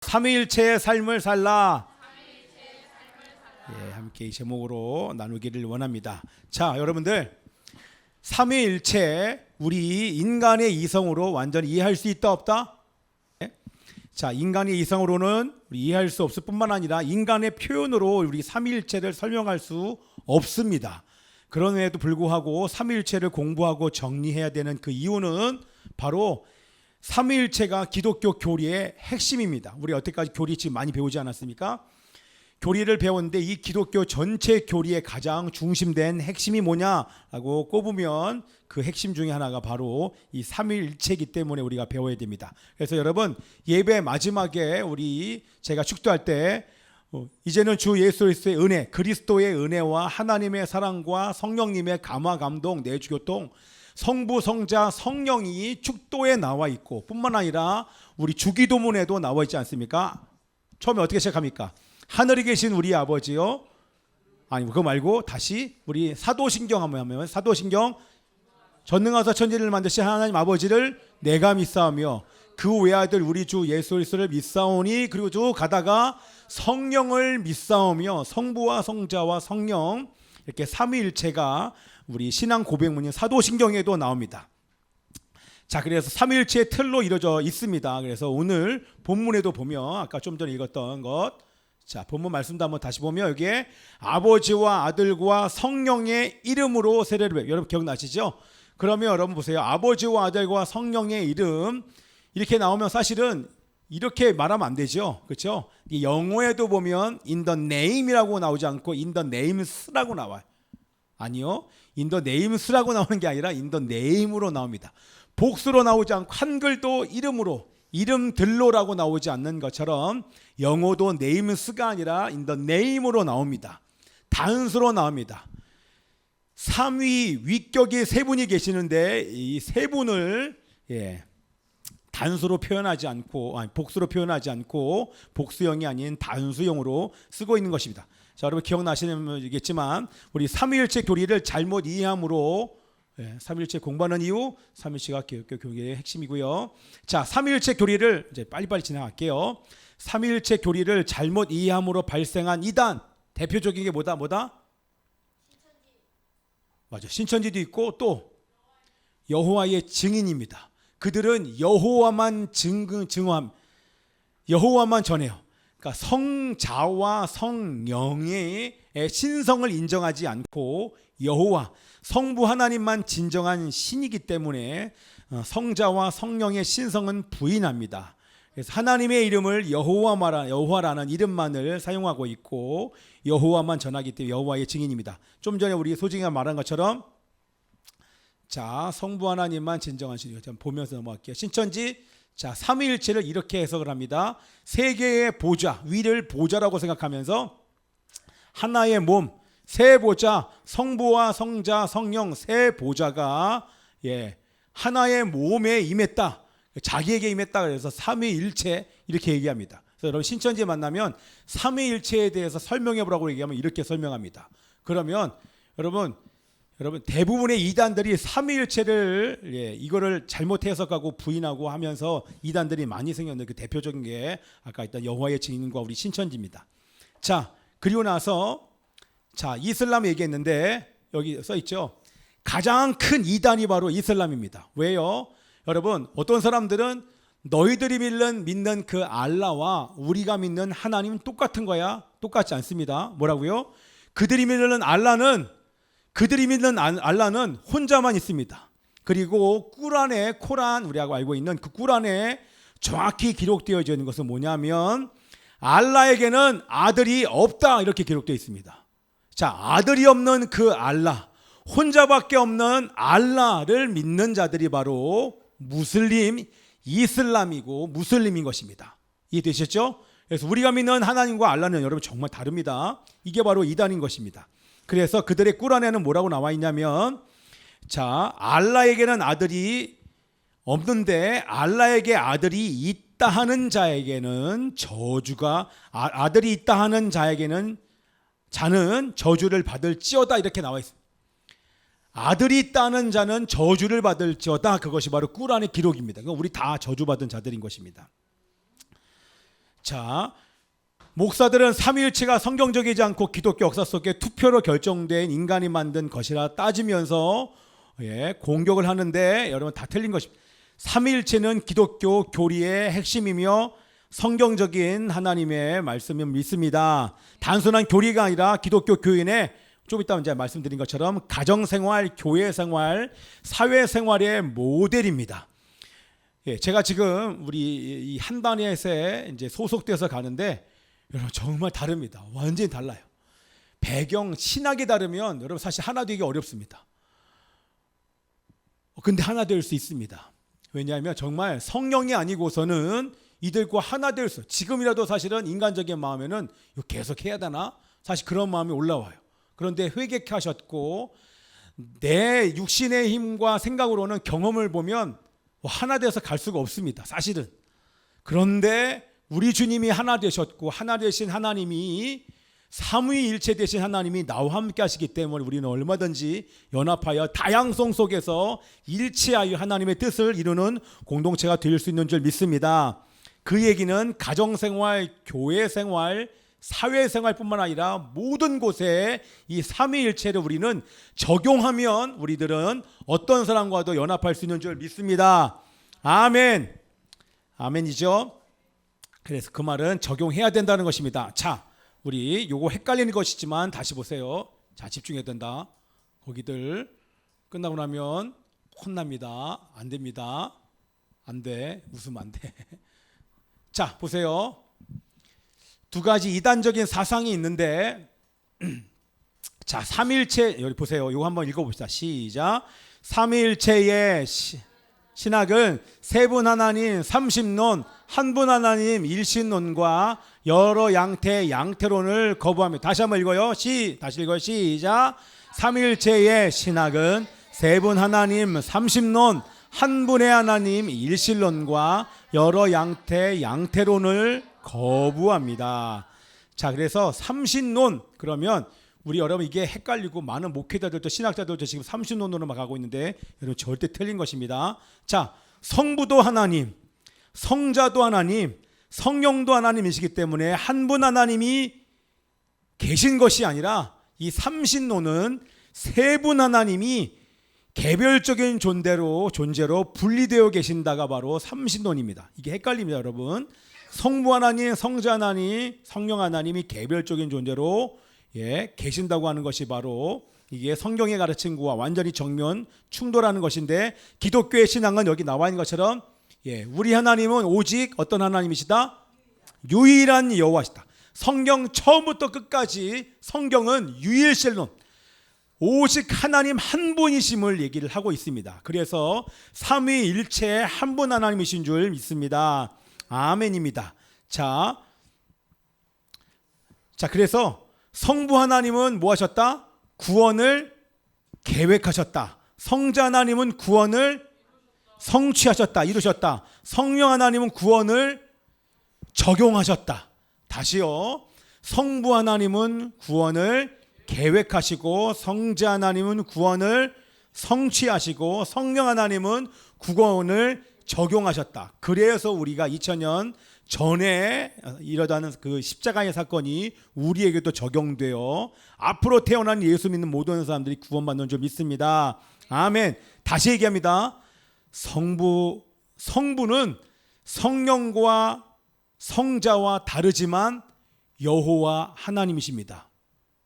삼위일체의 삶을 살라. 예, 함께 이 제목으로 나누기를 원합니다. 자, 여러분들, 삼위일체 우리 인간의 이성으로 완전히 이해할 수 있다 없다? 예? 자, 인간의 이성으로는 우리 이해할 수 없을 뿐만 아니라 인간의 표현으로 우리 삼위일체를 설명할 수 없습니다. 그럼에도 불구하고 삼위일체를 공부하고 정리해야 되는 그 이유는 바로 삼위일체가 기독교 교리의 핵심입니다. 우리 여태까지 교리 지금 많이 배우지 않았습니까? 교리를 배웠는데 이 기독교 전체 교리의 가장 중심된 핵심이 뭐냐라고 꼽으면 그 핵심 중에 하나가 바로 이 삼위일체이기 때문에 우리가 배워야 됩니다. 그래서 여러분, 예배 마지막에 제가 축도할 때 이제는 주 예수 그리스도의 은혜, 그리스도의 은혜와 하나님의 사랑과 성령님의 감화 감동 내주교통, 성부 성자 성령이 축도에 나와 있고 뿐만 아니라 우리 주기도문에도 나와 있지 않습니까? 처음에 어떻게 시작합니까? 하늘에 계신 우리 아버지요. 아니, 그거 말고 다시 우리 사도신경 한번 하면, 사도신경, 전능하사 천지를 만드신 하나님 아버지를 내가 믿사오며 그 외아들 우리 주 예수 그리스도를 믿사오니, 그리고 쭉 가다가 성령을 믿사오며 성부와 성자와 성령, 이렇게 삼위일체가 우리 신앙 고백문인 사도신경에도 나옵니다. 자, 그래서 삼위일체의 틀로 이루어져 있습니다. 그래서 오늘 본문에도 보면 아까 좀 전에 읽었던 것, 자, 본문 말씀도 한번 다시 보면 여기에 아버지와 아들과 성령의 이름으로 세례를, 여러분 기억나시죠? 그러면 여러분 보세요. 아버지와 아들과 성령의 이름 이렇게 나오면 사실은 이렇게 말하면 안 되죠. 그렇죠? 영어에도 보면 in the name이라고 나오지 않고 in the names라고 나와요. 아니요. in the names라고 나오는 게 아니라 in the name으로 나옵니다. 복수로 나오지 않고 한글도 이름으로, 이름들로라고 나오지 않는 것처럼 영어도 names가 아니라 in the name으로 나옵니다. 단수로 나옵니다. 삼위 위격이 세 분이 계시는데 이 세 분을 단수로 표현하지 않고, 복수로 표현하지 않고 복수형이 아닌 단수형으로 쓰고 있는 것입니다. 자, 여러분 기억나시겠지만 우리 삼위일체 교리를 잘못 이해함으로, 삼위일체 공부하는 이유, 삼위일체가 기독교 교리의 핵심이고요. 자, 삼위일체 교리를 이제 빨리빨리 진행할게요. 삼위일체 교리를 잘못 이해함으로 발생한 이단, 대표적인 게 뭐다? 맞아, 신천지도 있고 또 여호와의 증인입니다. 그들은 여호와만 증언함, 여호와만 전해요. 그러니까 성자와 성령의 신성을 인정하지 않고 여호와, 성부 하나님만 진정한 신이기 때문에 성자와 성령의 신성은 부인합니다. 그래서 하나님의 이름을 여호와라는 이름만을 사용하고 있고 여호와만 전하기 때문에 여호와의 증인입니다. 좀 전에 우리 소중이가 말한 것처럼, 자, 성부 하나님만 진정한 신이요. 보면서 넘어갈게요. 신천지, 자, 삼위일체를 이렇게 해석을 합니다. 세 개의 보좌, 위를 보좌라고 생각하면서 하나의 몸, 세 보좌, 성부와 성자, 성령 세 보좌가 하나의 몸에 임했다. 자기에게 임했다. 그래서 삼위일체 이렇게 얘기합니다. 그래서 여러분 신천지에 만나면 삼위일체에 대해서 설명해 보라고 얘기하면 이렇게 설명합니다. 그러면 여러분 대부분의 이단들이 삼위일체를 이거를 잘못 해석하고 부인하고 하면서 이단들이 많이 생겼는데 그 대표적인 게 아까 있던 여호와의 증인과 우리 신천지입니다. 자, 그리고 나서 자, 이슬람 얘기했는데 여기 써 있죠. 가장 큰 이단이 바로 이슬람입니다. 왜요? 여러분, 어떤 사람들은 너희들이 믿는 그 알라와 우리가 믿는 하나님은 똑같은 거야? 똑같지 않습니다. 뭐라고요? 그들이 믿는 알라는 혼자만 있습니다. 그리고 코란, 우리가 알고 있는 그 꿀안에 정확히 기록되어 있는 것은 뭐냐면 알라에게는 아들이 없다, 이렇게 기록되어 있습니다. 자, 아들이 없는 그 알라, 혼자밖에 없는 알라를 믿는 자들이 바로 이슬람이고 무슬림인 것입니다. 이해되셨죠? 그래서 우리가 믿는 하나님과 알라는 여러분 정말 다릅니다. 이게 바로 이단인 것입니다. 그래서 그들의 꿀안에는 뭐라고 나와 있냐면, 자, 알라에게는 아들이 없는데 알라에게 아들이 있다 하는 자에게는 아들이 있다 하는 자는 저주를 받을지어다, 이렇게 나와 있습니다. 아들이 있다는 자는 저주를 받을지어다, 그것이 바로 꿀안의 기록입니다. 우리 다 저주받은 자들인 것입니다. 자, 목사들은 삼위일체가 성경적이지 않고 기독교 역사 속에 투표로 결정된 인간이 만든 것이라 따지면서 공격을 하는데 여러분 다 틀린 것입니다. 삼위일체는 기독교 교리의 핵심이며 성경적인 하나님의 말씀을 믿습니다. 단순한 교리가 아니라 기독교 교인의 좀 이따 이제 말씀드린 것처럼 가정생활, 교회생활, 사회생활의 모델입니다. 제가 지금 우리 이 한단에서 이제 소속돼서 가는데 여러분 정말 다릅니다. 완전히 달라요. 배경, 신학이 다르면 여러분 사실 하나 되기 어렵습니다. 근데 하나 될 수 있습니다. 왜냐하면 정말 성령이 아니고서는 이들과 하나 될 수, 지금이라도 사실은 인간적인 마음에는 이거 계속 해야 되나? 사실 그런 마음이 올라와요. 그런데 회개하셨고 내 육신의 힘과 생각으로는 경험을 보면 하나 돼서 갈 수가 없습니다. 사실은. 그런데 우리 주님이 하나 되셨고 하나 되신 하나님이 삼위일체 되신 하나님이 나와 함께 하시기 때문에 우리는 얼마든지 연합하여 다양성 속에서 일치하여 하나님의 뜻을 이루는 공동체가 될 수 있는 줄 믿습니다. 그 얘기는 가정생활, 교회생활, 사회생활뿐만 아니라 모든 곳에 이 삼위일체를 우리는 적용하면 우리들은 어떤 사람과도 연합할 수 있는 줄 믿습니다. 아멘. 아멘이죠. 그래서 그 말은 적용해야 된다는 것입니다. 자, 우리 요거 헷갈리는 것이지만 다시 보세요. 자, 집중해야 된다. 거기들 끝나고 나면 혼납니다. 안 됩니다. 안 돼. 웃으면 안 돼. 자, 보세요. 두 가지 이단적인 사상이 있는데 자, 삼위일체 여기 보세요. 이거 한번 읽어봅시다. 시작. 삼위일체의 신학은 세 분 하나님 삼신론, 한 분 하나님 일신론과 여러 양태론을 거부합니다. 다시 한번 읽어요. 다시 읽어요. 시작. 삼위일체의 신학은 세 분 하나님 삼신론, 한 분의 하나님 일신론과 여러 양태론을 거부합니다. 자, 그래서 삼신론 그러면 우리 여러분 이게 헷갈리고 많은 목회자들도 신학자들도 지금 삼신론으로 막 가고 있는데 여러분 절대 틀린 것입니다. 자, 성부도 하나님, 성자도 하나님, 성령도 하나님이시기 때문에 한 분 하나님이 계신 것이 아니라 이 삼신론은 세 분 하나님이 개별적인 존재로 분리되어 계신다가 바로 삼신론입니다. 이게 헷갈립니다, 여러분. 성부 하나님, 성자 하나님, 성령 하나님이 개별적인 존재로 계신다고 하는 것이 바로 이게 성경의 가르침과 완전히 정면 충돌하는 것인데 기독교의 신앙은 여기 나와 있는 것처럼 우리 하나님은 오직 어떤 하나님이시다? 유일한 여호와시다. 성경 처음부터 끝까지 성경은 유일신론, 오직 하나님 한 분이심을 얘기를 하고 있습니다. 그래서 삼위일체의 한 분 하나님이신 줄 믿습니다. 아멘입니다. 자, 그래서 성부 하나님은 뭐 하셨다? 구원을 계획하셨다. 성자 하나님은 구원을 성취하셨다, 이루셨다. 성령 하나님은 구원을 적용하셨다. 다시요. 성부 하나님은 구원을 계획하시고 성자 하나님은 구원을 성취하시고 성령 하나님은 구원을 적용하셨다. 그래서 우리가 2000년 전에 일어나는 그 십자가의 사건이 우리에게도 적용되어 앞으로 태어난 예수 믿는 모든 사람들이 구원받는 줄 믿습니다. 아멘. 다시 얘기합니다. 성부는 성령과 성자와 다르지만 여호와 하나님이십니다.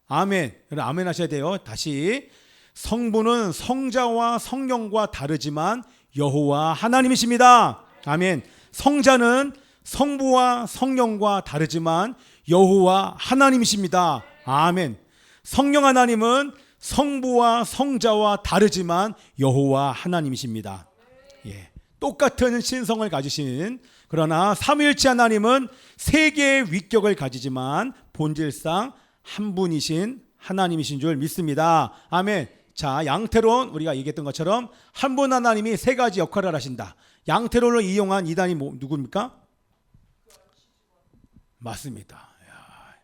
아멘. 여러분 아멘 하셔야 돼요. 다시. 성부는 성자와 성령과 다르지만 여호와 하나님이십니다. 아멘. 성자는 성부와 성령과 다르지만 여호와 하나님이십니다. 아멘. 성령 하나님은 성부와 성자와 다르지만 여호와 하나님이십니다. 똑같은 신성을 가지신, 그러나 삼위일체 하나님은 세 개의 위격을 가지지만 본질상 한 분이신 하나님이신 줄 믿습니다. 아멘. 자, 양태론 우리가 얘기했던 것처럼 한 분 하나님이 세 가지 역할을 하신다. 양태론을 이용한 이단이 누굽니까? 맞습니다. 이야,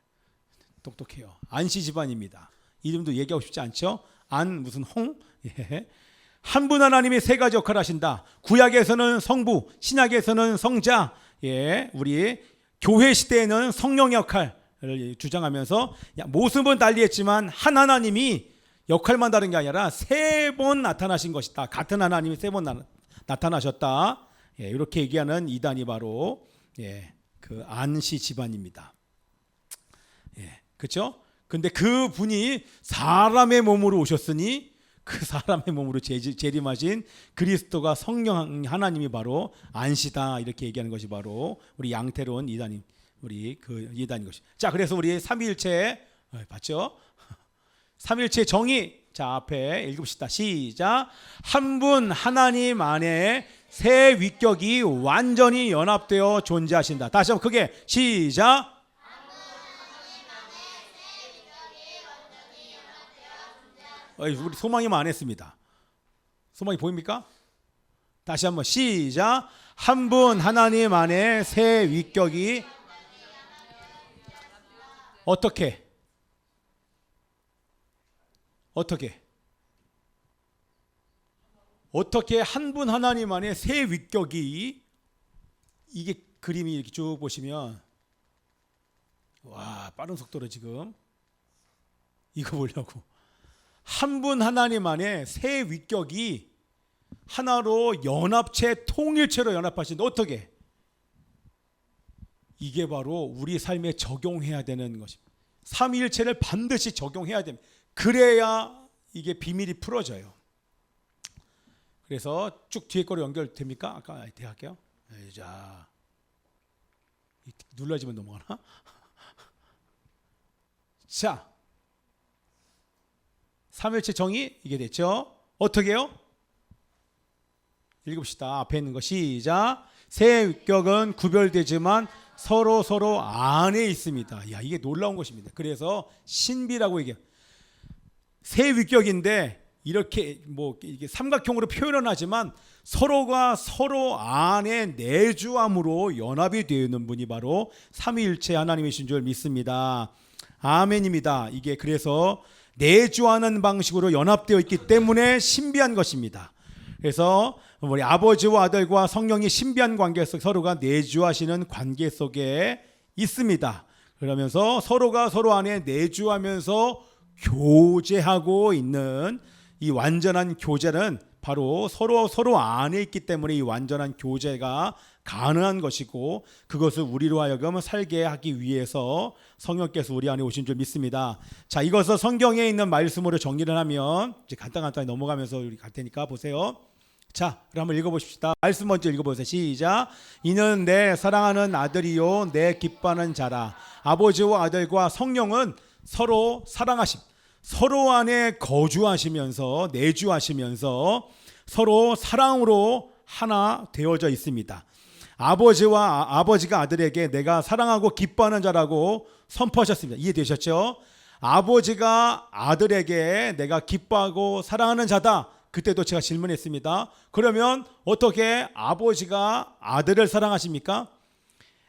똑똑해요. 안씨 집안입니다. 이름도 얘기하고 싶지 않죠? 안 무슨 홍? 한 분 하나님이 세 가지 역할을 하신다. 구약에서는 성부, 신약에서는 성자. 우리 교회 시대에는 성령 역할을 주장하면서 모습은 달리했지만 한 하나님이 역할만 다른 게 아니라 세 번 나타나신 것이다. 같은 하나님이 세 번 나타나셨다. 이렇게 얘기하는 이단이 바로 그 안시 집안입니다. 그렇죠? 근데 그 분이 사람의 몸으로 오셨으니 그 사람의 몸으로 재림하신 그리스도가 성령 하나님이 바로 안시다. 이렇게 얘기하는 것이 바로 우리 양태로운 이단임, 우리 그 이단인 것이. 자, 그래서 우리 삼위일체 봤죠? 삼위일체 정의. 자, 앞에 읽읍시다. 시작. 한 분 하나님 안에 세 위격이 완전히 연합되어 존재하신다. 다시 한번 크게 시작. 우리 소망이만 안 했습니다. 소망이 보입니까? 다시 한번 시작. 한 분 하나님 안에 세 위격이 어떻게 한 분 하나님 안에 세 위격이, 이게 그림이 이렇게 쭉 보시면 와, 빠른 속도로 지금 이거 보려고 한 분 하나님 안에 세 위격이 하나로 연합체 통일체로 연합하신다. 어떻게? 이게 바로 우리 삶에 적용해야 되는 것입니다. 삼위일체를 반드시 적용해야 됩니다. 그래야 이게 비밀이 풀어져요. 그래서 쭉 뒤에 거로 연결됩니까? 아까 할게요. 자, 눌러지면 넘어가나? 자, 삼위일체 정의 이게 됐죠? 어떻게 해요? 읽읍시다. 앞에 있는 거 시작. 세 위격은 구별되지만 서로 안에 있습니다. 야, 이게 놀라운 것입니다. 그래서 신비라고 얘기해요. 세 위격인데 이렇게 이게 삼각형으로 표현은 하지만 서로가 서로 안에 내주함으로 연합이 되어 있는 분이 바로 삼위일체 하나님이신 줄 믿습니다. 아멘입니다. 이게 그래서 내주하는 방식으로 연합되어 있기 때문에 신비한 것입니다. 그래서 우리 아버지와 아들과 성령이 신비한 관계 속 서로가 내주하시는 관계 속에 있습니다. 그러면서 서로가 서로 안에 내주하면서 교제하고 있는 이 완전한 교제는 바로 서로 안에 있기 때문에 이 완전한 교제가 가능한 것이고, 그것을 우리로 하여금 살게 하기 위해서 성령께서 우리 안에 오신 줄 믿습니다. 자, 이것을 성경에 있는 말씀으로 정리를 하면 이제 간단히 넘어가면서 우리 갈 테니까 보세요. 자, 그럼 한번 읽어보십시다. 말씀 먼저 읽어보세요. 시작. 이는 내 사랑하는 아들이요 내 기뻐하는 자라. 아버지와 아들과 성령은 서로 사랑하심, 서로 안에 거주하시면서 내주하시면서 서로 사랑으로 하나 되어져 있습니다. 아버지가 아들에게 내가 사랑하고 기뻐하는 자라고 선포하셨습니다. 이해되셨죠? 아버지가 아들에게 내가 기뻐하고 사랑하는 자다. 그때도 제가 질문했습니다. 그러면 어떻게 아버지가 아들을 사랑하십니까?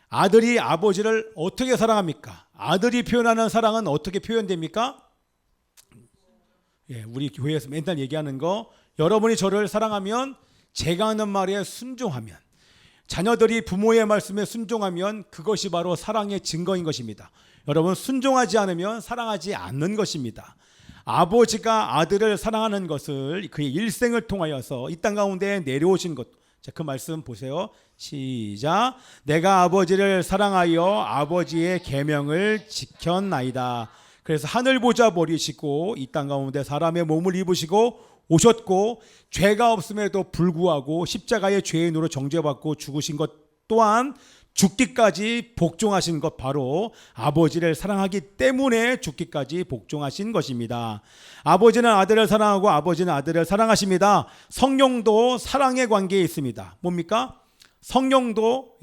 아들이 아버지를 어떻게 사랑합니까? 아들이 표현하는 사랑은 어떻게 표현됩니까? 우리 교회에서 맨날 얘기하는 거, 여러분이 저를 사랑하면, 제가 하는 말에 순종하면, 자녀들이 부모의 말씀에 순종하면 그것이 바로 사랑의 증거인 것입니다. 여러분, 순종하지 않으면 사랑하지 않는 것입니다. 아버지가 아들을 사랑하는 것을 그의 일생을 통하여서 이 땅 가운데 내려오신 것. 자, 그 말씀 보세요. 시작. 내가 아버지를 사랑하여 아버지의 계명을 지켰나이다. 그래서 하늘 보좌 버리시고 이 땅 가운데 사람의 몸을 입으시고 오셨고, 죄가 없음에도 불구하고 십자가의 죄인으로 정죄받고 죽으신 것 또한 죽기까지 복종하신 것, 바로 아버지를 사랑하기 때문에 죽기까지 복종하신 것입니다. 아버지는 아들을 사랑하고 아버지는 아들을 사랑하십니다. 성령도 사랑의 관계에 있습니다. 뭡니까? 성령도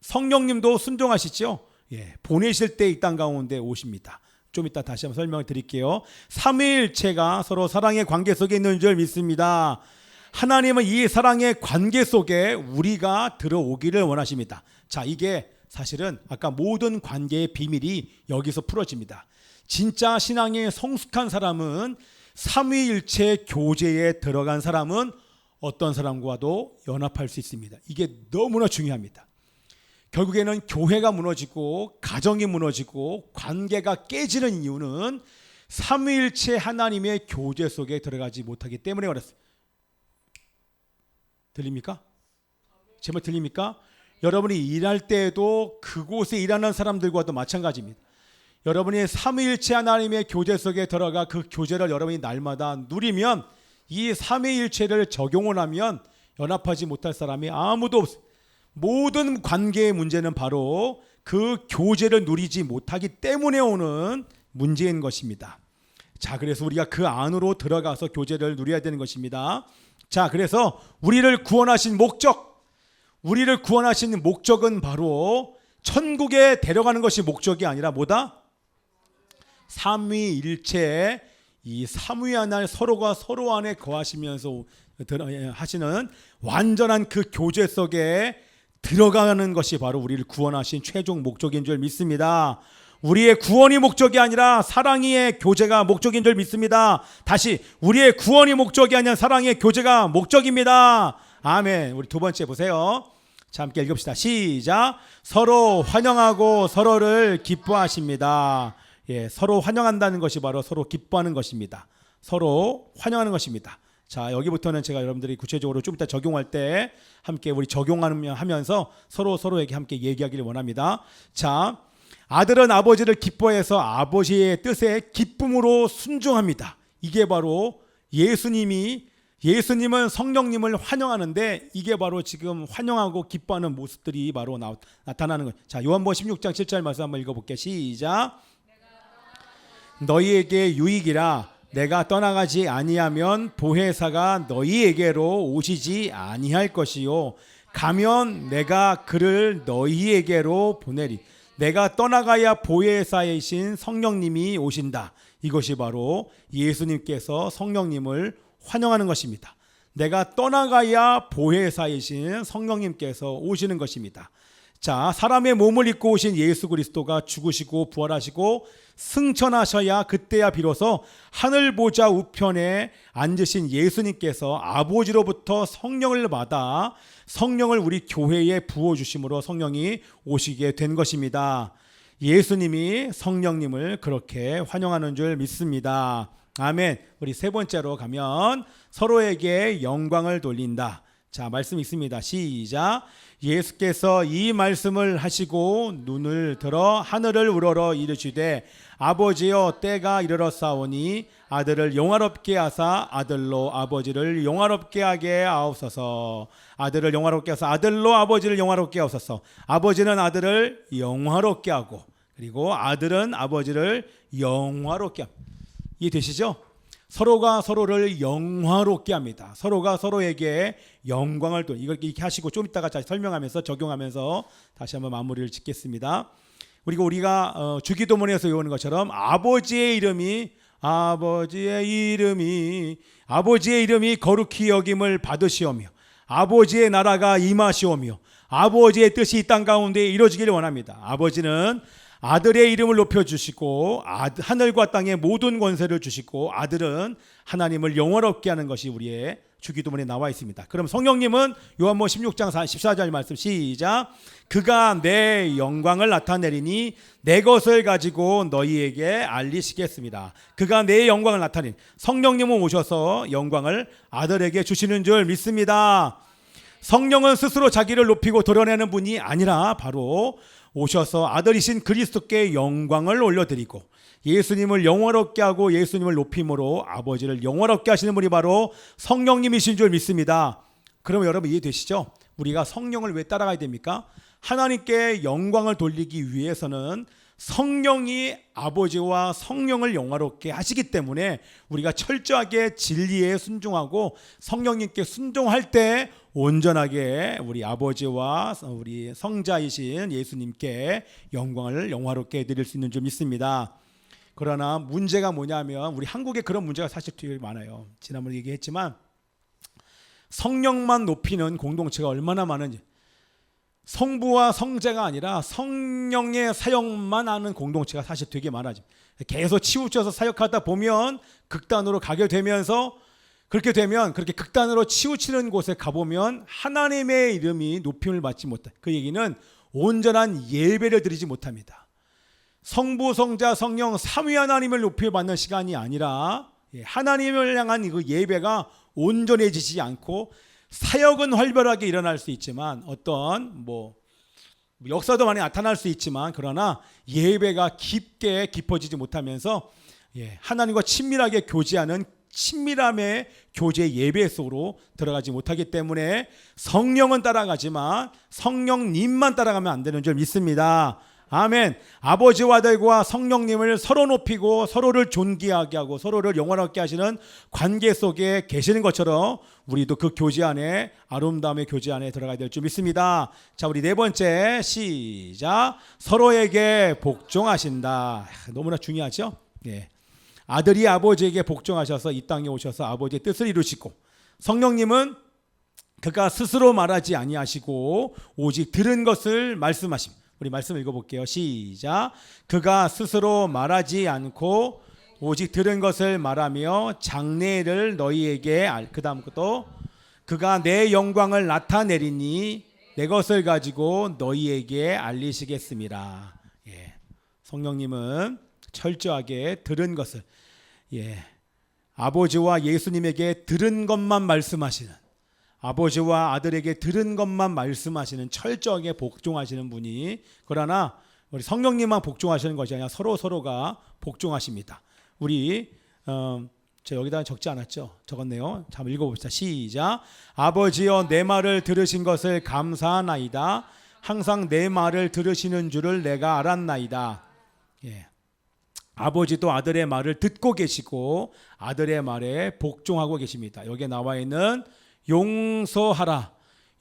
성령님도 순종하시죠. 보내실 때 이 땅 가운데 오십니다. 좀 이따 다시 한번 설명을 드릴게요. 삼위일체가 서로 사랑의 관계 속에 있는 줄 믿습니다. 하나님은 이 사랑의 관계 속에 우리가 들어오기를 원하십니다. 자, 이게 사실은 아까 모든 관계의 비밀이 여기서 풀어집니다. 진짜 신앙에 성숙한 사람은 삼위일체 교제에 들어간 사람은 어떤 사람과도 연합할 수 있습니다. 이게 너무나 중요합니다. 결국에는 교회가 무너지고 가정이 무너지고 관계가 깨지는 이유는 삼위일체 하나님의 교제 속에 들어가지 못하기 때문에 그랬어요. 들립니까? 제 말 들립니까? 여러분이 일할 때에도 그곳에 일하는 사람들과도 마찬가지입니다. 여러분이 삼위일체 하나님의 교제 속에 들어가 그 교제를 여러분이 날마다 누리면 이 삼위일체를 적용을 하면 연합하지 못할 사람이 아무도 없어요. 모든 관계의 문제는 바로 그 교제를 누리지 못하기 때문에 오는 문제인 것입니다. 자, 그래서 우리가 그 안으로 들어가서 교제를 누려야 되는 것입니다. 자, 그래서 우리를 구원하신 목적은 바로 천국에 데려가는 것이 목적이 아니라 뭐다? 삼위일체, 이 삼위 하나 서로가 서로 안에 거하시면서 하시는 완전한 그 교제 속에 들어가는 것이 바로 우리를 구원하신 최종 목적인 줄 믿습니다. 우리의 구원이 목적이 아니라 사랑의 교제가 목적인 줄 믿습니다. 다시, 우리의 구원이 목적이 아니라 사랑의 교제가 목적입니다. 아멘. 우리 두 번째 보세요. 자, 함께 읽읍시다. 시작. 서로 환영하고 서로를 기뻐하십니다. 예, 서로 환영한다는 것이 바로 서로 기뻐하는 것입니다. 서로 환영하는 것입니다. 자, 여기부터는 제가 여러분들이 구체적으로 좀 이따 적용할 때 함께 우리 적용하면서 서로에게 함께 얘기하기를 원합니다. 자, 아들은 아버지를 기뻐해서 아버지의 뜻에 기쁨으로 순종합니다. 이게 바로 예수님은 성령님을 환영하는데 이게 바로 지금 환영하고 기뻐하는 모습들이 바로 나타나는 거예요. 자, 요한복음 16장 7절 말씀 한번 읽어볼게요. 시작. 너희에게 유익이라 내가 떠나가지 아니하면 보혜사가 너희에게로 오시지 아니할 것이요 가면 내가 그를 너희에게로 보내리. 내가 떠나가야 보혜사이신 성령님이 오신다. 이것이 바로 예수님께서 성령님을 환영하는 것입니다. 내가 떠나가야 보혜사이신 성령님께서 오시는 것입니다. 자, 사람의 몸을 입고 오신 예수 그리스도가 죽으시고 부활하시고 승천하셔야 그때야 비로소 하늘 보좌 우편에 앉으신 예수님께서 아버지로부터 성령을 받아 성령을 우리 교회에 부어주심으로 성령이 오시게 된 것입니다. 예수님이 성령님을 그렇게 환영하는 줄 믿습니다. 아멘. 우리 세 번째로 가면 서로에게 영광을 돌린다. 자, 말씀 있습니다. 시작. 예수께서 이 말씀을 하시고 눈을 들어 하늘을 우러러 이르시되 아버지여 때가 이르렀사오니 아들을 영화롭게 하사 아들로 아버지를 영화롭게 하게 하옵소서. 아들을 영화롭게 하사 아들로 아버지를 영화롭게 하옵소서. 아버지는 아들을 영화롭게 하고 그리고 아들은 아버지를 영화롭게 합니다. 이해되시죠? 서로가 서로를 영화롭게 합니다. 서로가 서로에게 영광을 또 이걸 이렇게 하시고 좀 이따가 다시 설명하면서 적용하면서 다시 한번 마무리를 짓겠습니다. 우리가 주기도문에서 외우는 것처럼 아버지의 이름이 거룩히 여김을 받으시오며 아버지의 나라가 임하시오며 아버지의 뜻이 이 땅 가운데 이루어지기를 원합니다. 아버지는 아들의 이름을 높여주시고 하늘과 땅의 모든 권세를 주시고 아들은 하나님을 영화롭게 하는 것이 우리의 주기도문에 나와 있습니다. 그럼 성령님은 요한복음 16장 14절 말씀 시작. 그가 내 영광을 나타내리니 내 것을 가지고 너희에게 알리시겠습니다. 그가 내 영광을 나타내니 성령님은 오셔서 영광을 아들에게 주시는 줄 믿습니다. 성령은 스스로 자기를 높이고 드러내는 분이 아니라 바로 오셔서 아들이신 그리스도께 영광을 올려드리고 예수님을 영화롭게 하고 예수님을 높임으로 아버지를 영화롭게 하시는 분이 바로 성령님이신 줄 믿습니다. 그러면 여러분 이해되시죠? 우리가 성령을 왜 따라가야 됩니까? 하나님께 영광을 돌리기 위해서는 성령이 아버지와 성령을 영화롭게 하시기 때문에 우리가 철저하게 진리에 순종하고 성령님께 순종할 때 온전하게 우리 아버지와 우리 성자이신 예수님께 영광을 영화롭게 드릴 수 있는 줄 믿습니다. 그러나 문제가 뭐냐면 우리 한국에 그런 문제가 사실 되게 많아요. 지난번에 얘기했지만 성령만 높이는 공동체가 얼마나 많은지, 성부와 성자가 아니라 성령의 사역만 하는 공동체가 사실 되게 많아져. 계속 치우쳐서 사역하다 보면 극단으로 가게 되면서 그렇게 되면 그렇게 극단으로 치우치는 곳에 가보면 하나님의 이름이 높임을 받지 못해. 그 얘기는 온전한 예배를 드리지 못합니다. 성부, 성자, 성령 삼위 하나님을 높여받는 시간이 아니라 하나님을 향한 그 예배가 온전해지지 않고 사역은 활발하게 일어날 수 있지만 어떤 역사도 많이 나타날 수 있지만 그러나 예배가 깊어지지 못하면서 하나님과 친밀하게 교제하는 친밀함의 교제 예배 속으로 들어가지 못하기 때문에 성령은 따라가지만 성령님만 따라가면 안 되는 줄 믿습니다. 아멘. 아버지와 아들과 성령님을 서로 높이고 서로를 존귀하게 하고 서로를 영원하게 하시는 관계 속에 계시는 것처럼 우리도 그 교제 안에 아름다움의 교제 안에 들어가야 될 줄 믿습니다. 자, 우리 네 번째 시작. 서로에게 복종하신다. 너무나 중요하죠. 아들이 아버지에게 복종하셔서 이 땅에 오셔서 아버지의 뜻을 이루시고 성령님은 그가 스스로 말하지 아니하시고 오직 들은 것을 말씀하심. 우리 말씀 읽어볼게요. 시작. 그가 스스로 말하지 않고 오직 들은 것을 말하며 장래를 너희에게 그 다음 것도 그가 내 영광을 나타내리니 내 것을 가지고 너희에게 알리시겠습니다. 성령님은 철저하게 들은 것을 아버지와 예수님에게 들은 것만 말씀하시는 아버지와 아들에게 들은 것만 말씀하시는 철저하게 복종하시는 분이 그러나 우리 성령님만 복종하시는 것이 아니라 서로가 복종하십니다. 우리 저 여기다 적지 않았죠? 적었네요. 자, 한번 읽어봅시다. 시작. 아버지여 내 말을 들으신 것을 감사하나이다. 항상 내 말을 들으시는 줄을 내가 알았나이다. 아버지도 아들의 말을 듣고 계시고 아들의 말에 복종하고 계십니다. 여기에 나와 있는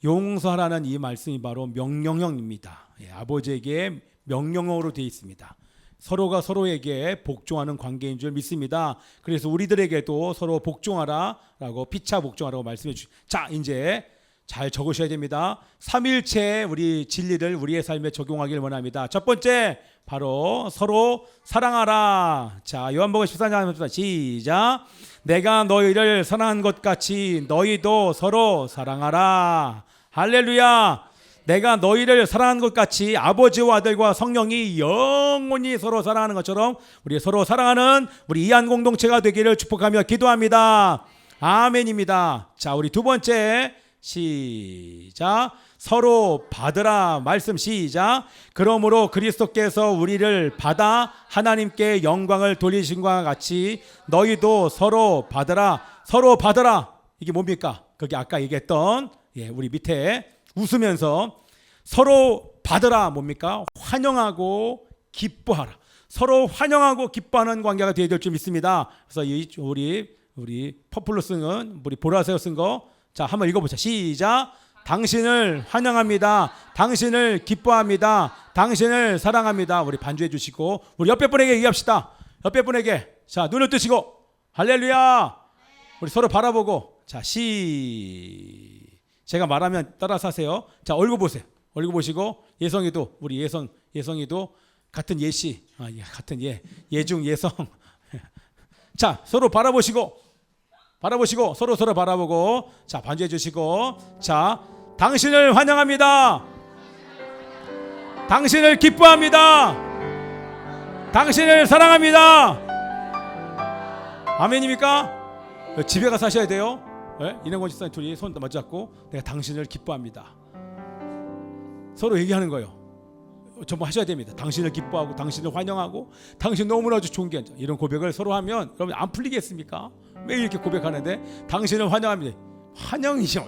용서하라는 이 말씀이 바로 명령형입니다. 아버지에게 명령어로 되어 있습니다. 서로가 서로에게 복종하는 관계인 줄 믿습니다. 그래서 우리들에게도 서로 복종하라라고 피차 복종하라고 말씀해 주시죠. 자, 이제 잘 적으셔야 됩니다. 삼일체의 우리 진리를 우리의 삶에 적용하기를 원합니다. 첫 번째 바로 서로 사랑하라. 자, 요한복음 14장 시작. 내가 너희를 사랑한 것 같이 너희도 서로 사랑하라. 할렐루야. 내가 너희를 사랑한 것 같이 아버지와 아들과 성령이 영원히 서로 사랑하는 것처럼 우리 서로 사랑하는 우리 이한 공동체가 되기를 축복하며 기도합니다. 아멘입니다. 자, 우리 두 번째 시작. 서로 받으라. 말씀 시작. 그러므로 그리스도께서 우리를 받아 하나님께 영광을 돌리신 것과 같이 너희도 서로 받으라. 서로 받으라. 이게 뭡니까? 그게 아까 얘기했던 우리 밑에 웃으면서 서로 받으라. 뭡니까? 환영하고 기뻐하라. 서로 환영하고 기뻐하는 관계가 되어야 될 줄 믿습니다. 그래서 우리 퍼플로 쓴 우리 보라색으로 쓴 거 자, 한번 읽어보자. 시작. 당신을 환영합니다. 당신을 기뻐합니다. 당신을 사랑합니다. 우리 반주해 주시고 우리 옆에 분에게 얘기합시다. 옆에 분에게 자, 눈을 뜨시고 할렐루야. 우리 서로 바라보고 자, 제가 말하면 따라서 하세요. 자, 얼굴 보세요. 얼굴 보시고 예성이도 우리 예성이도 같은 예시 같은 예중 예성 자, 서로 바라보시고 서로 바라보고 자, 반주해 주시고 자, 당신을 환영합니다. 당신을 기뻐합니다. 당신을 사랑합니다. 아멘입니까? 집에 가서 하셔야 돼요. 이능권 집사님 둘이 손 맞잡고 내가 당신을 기뻐합니다. 서로 얘기하는 거예요. 전부 하셔야 됩니다. 당신을 기뻐하고 당신을 환영하고 당신 너무나도 존귀한 이런 고백을 서로 하면 여러분 안 풀리겠습니까? 매일 이렇게 고백하는데 당신을 환영합니다. 환영이죠.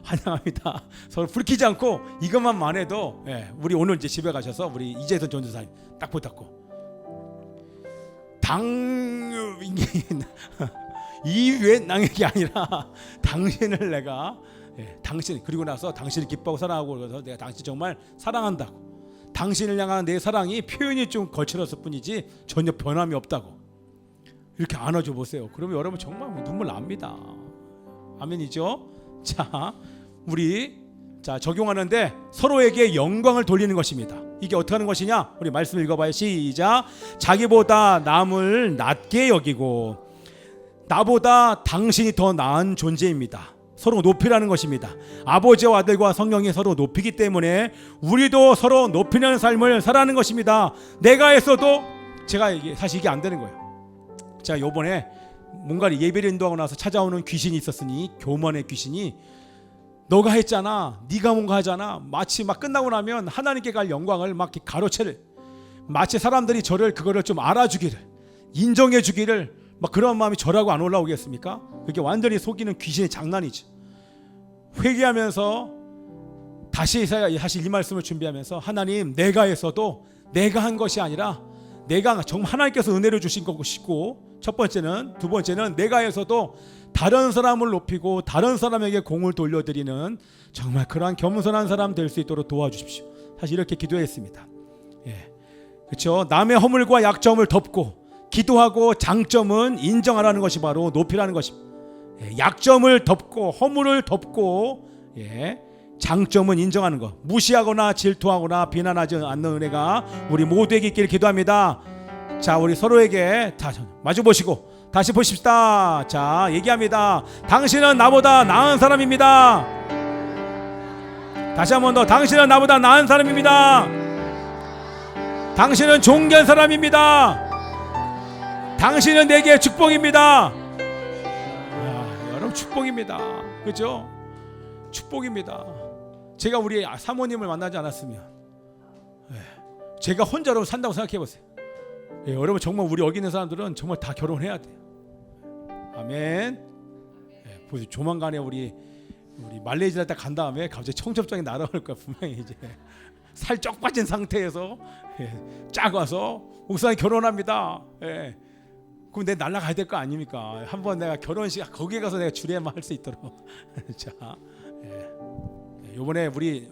환영합니다. 서로 불키지 않고 이것만 해도 우리 오늘 이제 집에 가셔서 우리 이재선 전도사님 딱 붙잡고 이외 낭에게 아니라 당신을 내가 당신 그리고 나서 당신을 기뻐하고 사랑하고 그래서 내가 당신 정말 사랑한다고 당신을 향한 내 사랑이 표현이 좀 거칠었을 뿐이지 전혀 변함이 없다고 이렇게 안아줘 보세요. 그러면 여러분 정말 눈물 납니다. 아멘이죠? 자, 우리 적용하는데 서로에게 영광을 돌리는 것입니다. 이게 어떻게 하는 것이냐? 우리 말씀 읽어봐요. 시작. 자기보다 남을 낮게 여기고 나보다 당신이 더 나은 존재입니다. 서로 높이라는 것입니다. 아버지와 아들과 성령이 서로 높이기 때문에 우리도 서로 높이는 삶을 살아가는 것입니다. 내가 했어도 제가 사실 이게 안 되는 거예요. 제가 요번에 뭔가 예배를 인도하고 나서 찾아오는 귀신이 있었으니, 교만의 귀신이 너가 했잖아, 네가 뭔가 하잖아, 마치 막 끝나고 나면 하나님께 갈 영광을 막 이렇게 가로채를, 마치 사람들이 저를 그거를 좀 알아주기를, 인정해주기를, 막 그런 마음이 저라고 안 올라오겠습니까? 그게 완전히 속이는 귀신의 장난이죠. 회개하면서 다시 사실 이 말씀을 준비하면서, 하나님, 내가 했어도 내가 한 것이 아니라 내가 정말 하나님께서 은혜를 주신 것이고, 첫 번째는, 두 번째는 내가 해서도 다른 사람을 높이고 다른 사람에게 공을 돌려드리는 정말 그러한 겸손한 사람 될 수 있도록 도와주십시오. 사실 이렇게 기도했습니다. 그렇죠. 남의 허물과 약점을 덮고 기도하고, 장점은 인정하라는 것이 바로 높이라는 것입니다. 약점을 덮고 허물을 덮고, 장점은 인정하는 것, 무시하거나 질투하거나 비난하지 않는 은혜가 우리 모두에게 있기를 기도합니다. 자, 우리 서로에게 다 마주 보시고 다시 보십시다. 자, 얘기합니다. 당신은 나보다 나은 사람입니다. 다시 한 번 더, 당신은 나보다 나은 사람입니다. 당신은 존귀한 사람입니다. 당신은 내게 축복입니다. 여러분, 축복입니다. 그렇죠? 축복입니다. 제가 우리 사모님을 만나지 않았으면, 제가 혼자로 산다고 생각해 보세요. 여러분, 정말 우리 여기 있는 사람들은 정말 다 결혼해야 돼요. 아멘. 조만간에 우리 말레이시아 간 다음에 갑자기 청첩장이 날아올 거야. 분명히 이제 살 쩍 빠진 상태에서 쫙 와서 목사님 결혼합니다. 그럼 내가 날아가야 될 거 아닙니까? 한번 내가 결혼식 거기에 가서 내가 주례만 할 수 있도록. 자, 이번에 우리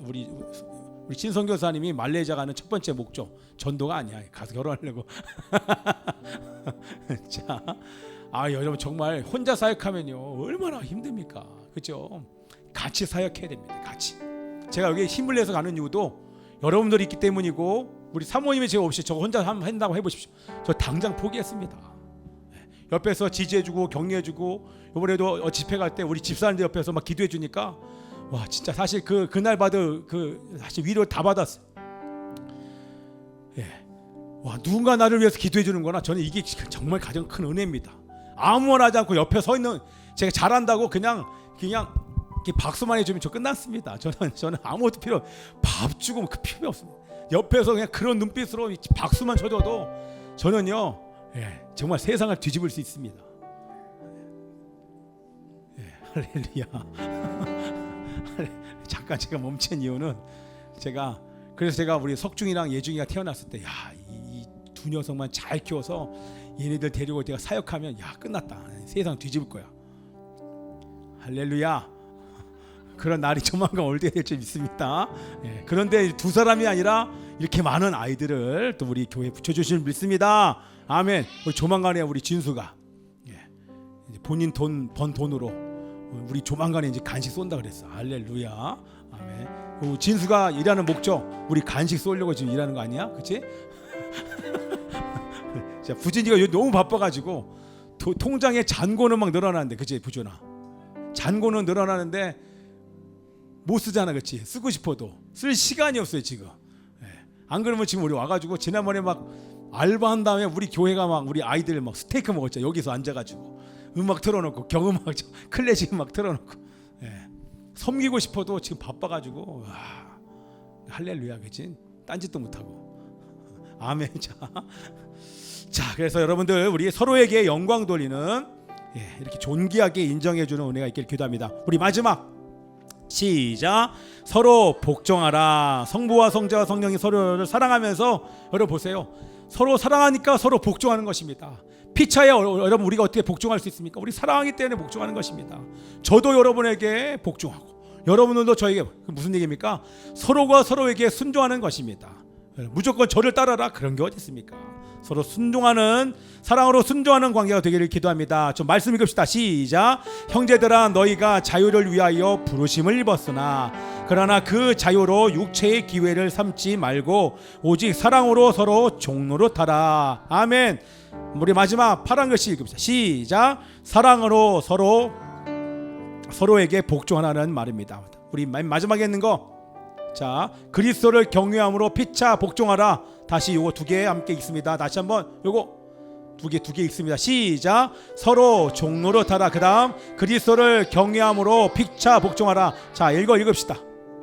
신성 교사님이 말레이시아 가는 첫 번째 목적 전도가 아니야. 가서 결혼하려고. 자, 여러분, 정말 혼자 사역하면요 얼마나 힘듭니까? 그렇죠? 같이 사역해야 됩니다. 같이. 제가 여기 힘을 내서 가는 이유도 여러분들이 있기 때문이고, 우리 사모님이 제가 없이 저 혼자 한다고 해보십시오. 저 당장 포기했습니다. 옆에서 지지해주고 격려해주고, 이번에도 집회 갈 때 우리 집사님들 옆에서 막 기도해주니까, 와, 진짜 사실 그날 받은 사실 위로 다 받았어요. 와, 누군가 나를 위해서 기도해 주는 거나, 저는 이게 정말 가장 큰 은혜입니다. 아무나 하지 않고 옆에 서 있는, 제가 잘한다고 그냥 이렇게 박수만 해주면 저 끝났습니다. 저는 아무것도 밥 주고 그 필요 없습니다. 옆에서 그냥 그런 눈빛으로 박수만 쳐줘도 저는요, 정말 세상을 뒤집을 수 있습니다. 할렐루야. 잠깐 제가 멈춘 이유는, 그래서 제가 우리 석중이랑 예중이가 태어났을 때, 이 두 녀석만 잘 키워서 얘네들 데리고 내가 사역하면, 끝났다, 세상 뒤집을 거야. 할렐루야. 그런 날이 조만간 올 때 될 줄 믿습니다. 그런데 두 사람이 아니라 이렇게 많은 아이들을 또 우리 교회에 붙여주시는 믿습니다. 아멘. 우리 조만간에 우리 진수가 본인 번 돈으로 우리 조만간에 이제 간식 쏜다 그랬어. 할렐루야. 아멘. 진수가 일하는 목적, 우리 간식 쏘려고 지금 일하는 거 아니야? 그치? 자, 부진이가 너무 바빠가지고 통장에 잔고는 막 늘어나는데, 그치 부준아? 잔고는 늘어나는데 못 쓰잖아, 그치? 쓰고 싶어도 쓸 시간이 없어요 지금. 안 그러면 지금 우리 와가지고 지난번에 막 알바한 다음에 우리 교회가 막 우리 아이들 막 스테이크 먹었죠. 여기서 앉아가지고 음악 틀어놓고, 경음악, 클래식 음악 틀어놓고, 섬기고 싶어도 지금 바빠가지고, 할렐루야, 그치? 딴짓도 못하고. 아멘. 자, 그래서 여러분들, 우리 서로에게 영광 돌리는, 이렇게 존귀하게 인정해주는 은혜가 있기를 기도합니다. 우리 마지막 시작. 서로 복종하라. 성부와 성자와 성령이 서로를 사랑하면서, 여러분 보세요, 서로 사랑하니까 서로 복종하는 것입니다. 피차에 여러분 우리가 어떻게 복종할 수 있습니까? 우리 사랑하기 때문에 복종하는 것입니다. 저도 여러분에게 복종하고, 여러분들도 저에게, 무슨 얘기입니까? 서로가 서로에게 순종하는 것입니다. 무조건 저를 따라라, 그런 게 어디 있습니까? 서로 순종하는, 사랑으로 순종하는 관계가 되기를 기도합니다. 좀 말씀 읽읍시다. 시작. 형제들아, 너희가 자유를 위하여 부르심을 입었으나 그러나 그 자유로 육체의 기회를 삼지 말고 오직 사랑으로 서로 종노릇하라. 아멘. 우리 마지막 파란 글씨 읽읍시다. 시작. 사랑으로 서로 서로에게 복종하라는 말입니다. 우리 마지막에 있는 거, 자, 그리스도를 경외함으로 피차 복종하라. 다시 요거 두 개 함께 읽습니다. 다시 한번 요거 두 개 읽습니다. 시작. 서로 종노릇하라. 그 다음 그리스도를 경외함으로 피차 복종하라. 자, 읽읍시다.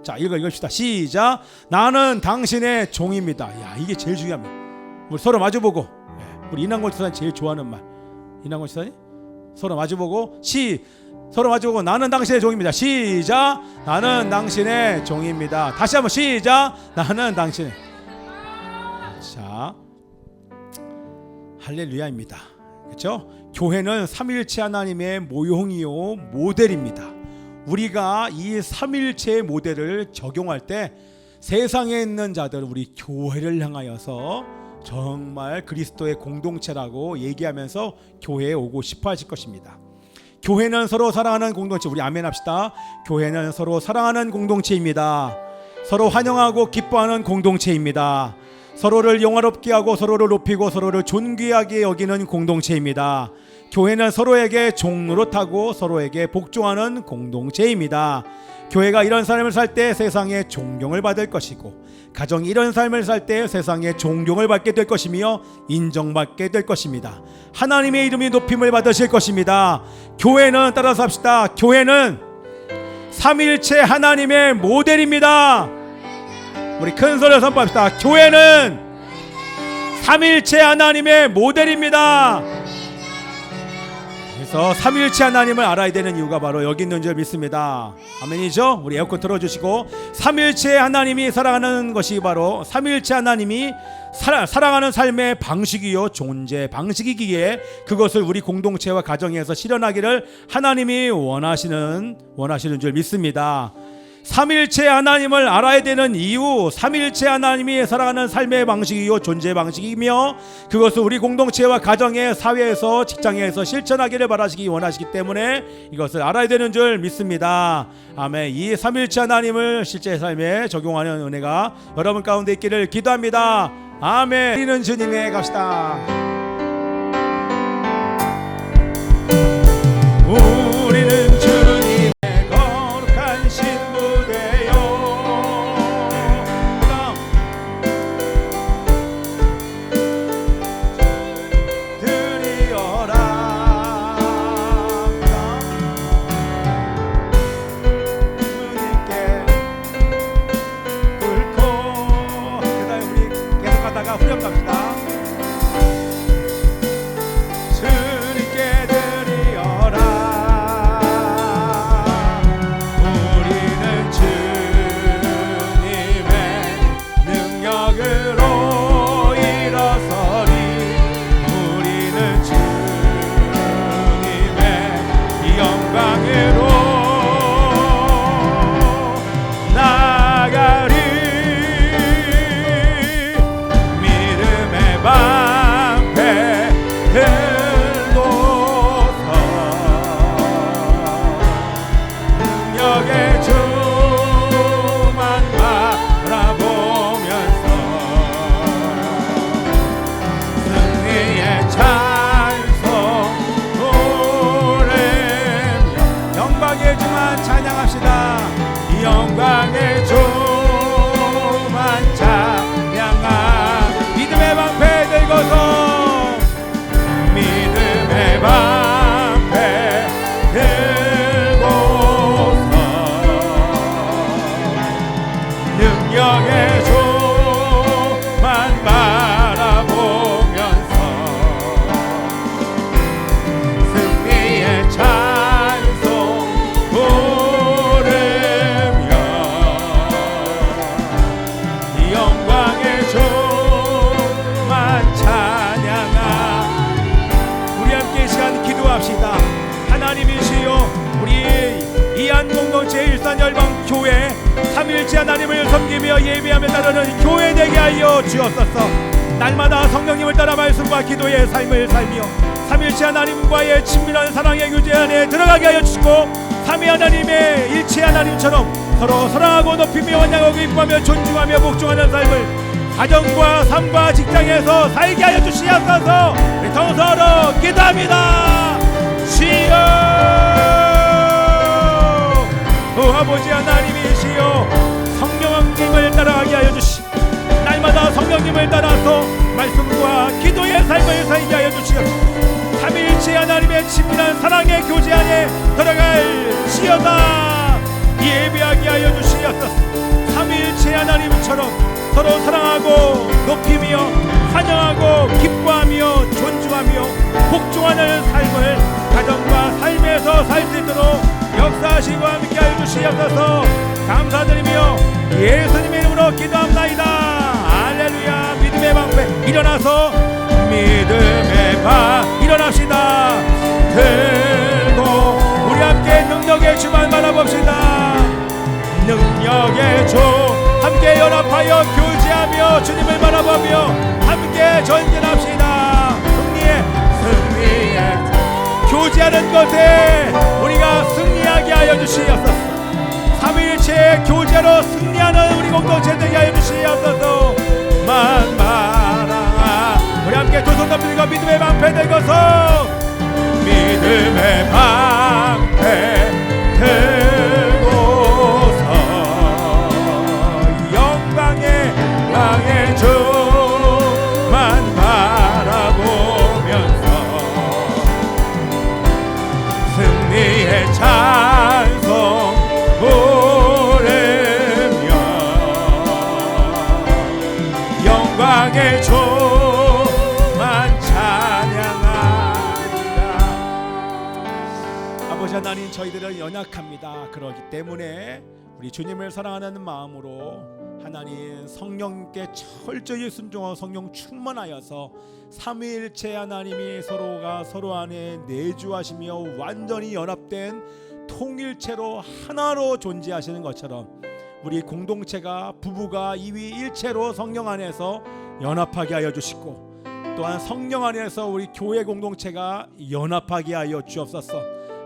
자, 읽읍시다. 시작. 나는 당신의 종입니다. 야, 이게 제일 중요합니다. 우리 서로 마주보고, 우리 이남권 지사님 제일 좋아하는 말, 이남권 지사님 서로 마주보고 서로 마주보고 나는 당신의 종입니다. 시작. 나는 당신의 종입니다. 다시 한번 시작. 나는 당신의. 자, 할렐루야입니다. 그렇죠? 교회는 삼위일체 하나님의 모형이요 모델입니다. 우리가 이 삼위일체의 모델을 적용할 때 세상에 있는 자들, 우리 교회를 향하여서 정말 그리스도의 공동체라고 얘기하면서 교회에 오고 싶어 하실 것입니다. 교회는 서로 사랑하는 공동체. 우리 아멘 합시다. 교회는 서로 사랑하는 공동체입니다. 서로 환영하고 기뻐하는 공동체입니다. 서로를 영화롭게 하고 서로를 높이고 서로를 존귀하게 여기는 공동체입니다. 교회는 서로에게 종노릇하고 서로에게 복종하는 공동체입니다. 교회가 이런 삶을 살 때 세상에 존경을 받을 것이고, 가정이 이런 삶을 살 때 세상에 존경을 받게 될 것이며 인정받게 될 것입니다. 하나님의 이름이 높임을 받으실 것입니다. 교회는, 따라서 합시다. 교회는 삼위일체 하나님의 모델입니다. 우리 큰 소리로 선포합시다. 교회는 삼위일체 하나님의 모델입니다. 그래서 삼위일체 하나님을 알아야 되는 이유가 바로 여기 있는 줄 믿습니다. 아멘이죠? 우리 에어컨 틀어주시고, 삼위일체 하나님이 사랑하는 것이 바로 삼위일체 하나님이 사랑하는 삶의 방식이요 존재 방식이기에 그것을 우리 공동체와 가정에서 실현하기를 하나님이 원하시는 줄 믿습니다. 삼위일체 하나님을 알아야 되는 이유, 삼위일체 하나님이 살아가는 삶의 방식이요 존재 방식이며 그것을 우리 공동체와 가정에, 사회에서, 직장에서 실천하기를 바라시기 원하시기 때문에 이것을 알아야 되는 줄 믿습니다. 아멘. 이 삼위일체 하나님을 실제 삶에 적용하는 은혜가 여러분 가운데 있기를 기도합니다. 아멘. 우리는 주님의 갑시다. 우리는 주님의 거룩한 신부되어 드리어라. 주님께 꿇고, 그 다음에 우리 계속 가다가 후렴 갑시다. 주님께 드리어라. 우리는 주님의 능력으로 일어서리. 우리는 주님의 영광으로 나가리. 믿음의 방패 들고서 능력의 주만 바라보면서 승리의 찬송 부르며 영광의 주만 찬양합시다. 영광의 주만 찬양하. 믿음의 방패 들고서, 믿음의 방패 들고서 능력의 주만 바라보면서 승리의 찬송 부르며 영광의 주만 찬양하. 우리 함께 이 시간 기도합시다. 하나님이시여, 우리 이한 공동체 일산열방 교회 삼위일체 하나님을 섬기며 예배하며 따르는 교회 되게 하여 주옵소서. 날마다 성령님을 따라 말씀과 기도의 삶을 살며 삼위일체 하나님과의 친밀한 사랑의 교제 안에 들어가게 하여 주시고, 삼위 하나님의 일체 하나님처럼 서로 사랑하고 높이며 원양하고 기뻐하며 존중하며 복종하는 삶을 가정과 삶과 직장에서 살게 하여 주시옵소서. 우리 동서로 기도합니다. 주여. 아버지 하나님이시여 성령님을 따라가게 하여 주시고 날마다 성령님을 따라서 말씀과 기도의 삶을 살게 하여 주시옵소서. 삼위일체 하나님의 친밀한 사랑의 교제 안에 들어갈 지어다 예배하게 하여 주시옵소서. 삼위일체 하나님처럼 서로 사랑하고 높이며 환영하고 기뻐하며 존중하며 복종하는 삶을 가정과 삶에서 살 수 있도록 역사하시고 함께 하여 주시옵소서. 감사드리며 예수님의 이름으로 기도합나이다. 할렐루야. 믿음의 방패 일어나서 믿음의 방 일어납시다. 들고 우리 함께 능력의 주만 바라봅시다. 능력의 주 함께 연합하여 교제하며 주님을 바라보며 함께 전진합시다. 승리의 교제하는 것에 우리가 승리하게 하여 주시옵소서. 삼위일체의 교제로 승리하는 우리 공동체 되게 하여 주시옵소서. 만마라 우리 함께 두 손 높이고 믿음의 방패 들고서 믿음의 방패 들고서 영광의 왕의 주만 바라보면서 승리의 찬송 부르며 영광의 주만 찬양합니다. 아버지 하나님 저희들은 연약합니다. 그렇기 때문에 우리 주님을 사랑하는 마음으로 하나님 성령께 철저히 순종하고 성령 충만하여서 삼위일체 하나님이 서로가 서로 안에 내주하시며 완전히 연합된 통일체로 하나로 존재하시는 것처럼 우리 공동체가 부부가 이위일체로 성령 안에서 연합하게 하여 주시고 또한 성령 안에서 우리 교회 공동체가 연합하게 하여 주옵소서.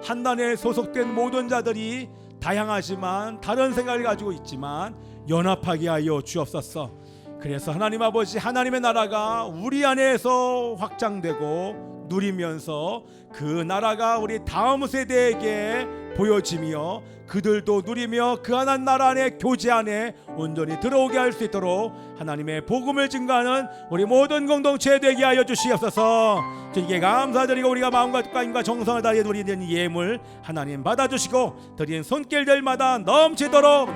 한단에 소속된 모든 자들이 다양하지만 다른 생각을 가지고 있지만 연합하게 하여 주옵소서. 그래서 하나님 아버지 하나님의 나라가 우리 안에서 확장되고 누리면서 그 나라가 우리 다음 세대에게 보여지며 그들도 누리며 그 하나님 나라 안에 교제 안에 온전히 들어오게 할 수 있도록 하나님의 복음을 증거하는 우리 모든 공동체 되게 하여 주시옵소서. 주님께 감사드리고 우리가 마음과 뜻과 정성을 다해 드리는 예물 하나님 받아주시고 드린 손길들마다 넘치도록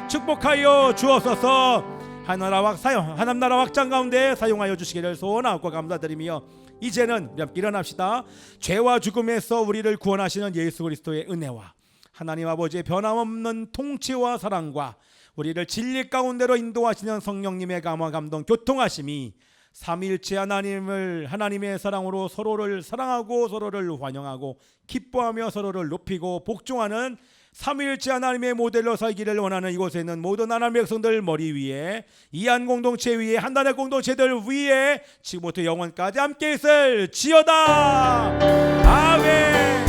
축복하여 주옵소서. 하나님 나라 확장 가운데 사용하여 주시기를 소원하고 감사드리며 이제는 우리 함께 일어납시다. 죄와 죽음에서 우리를 구원하시는 예수 그리스도의 은혜와 하나님 아버지의 변함없는 통치와 사랑과 우리를 진리 가운데로 인도하시는 성령님의 감화 감동 교통하심이 삼위일체 하나님의 사랑으로 서로를 사랑하고 서로를 환영하고 기뻐하며 서로를 높이고 복종하는 삼위일체 하나님의 모델로 살기를 원하는 이곳에 있는 모든 하나님의 백성들 머리 위에 이한 공동체 위에 한단의 공동체들 위에 지금부터 영원까지 함께 있을 지어다. 아멘.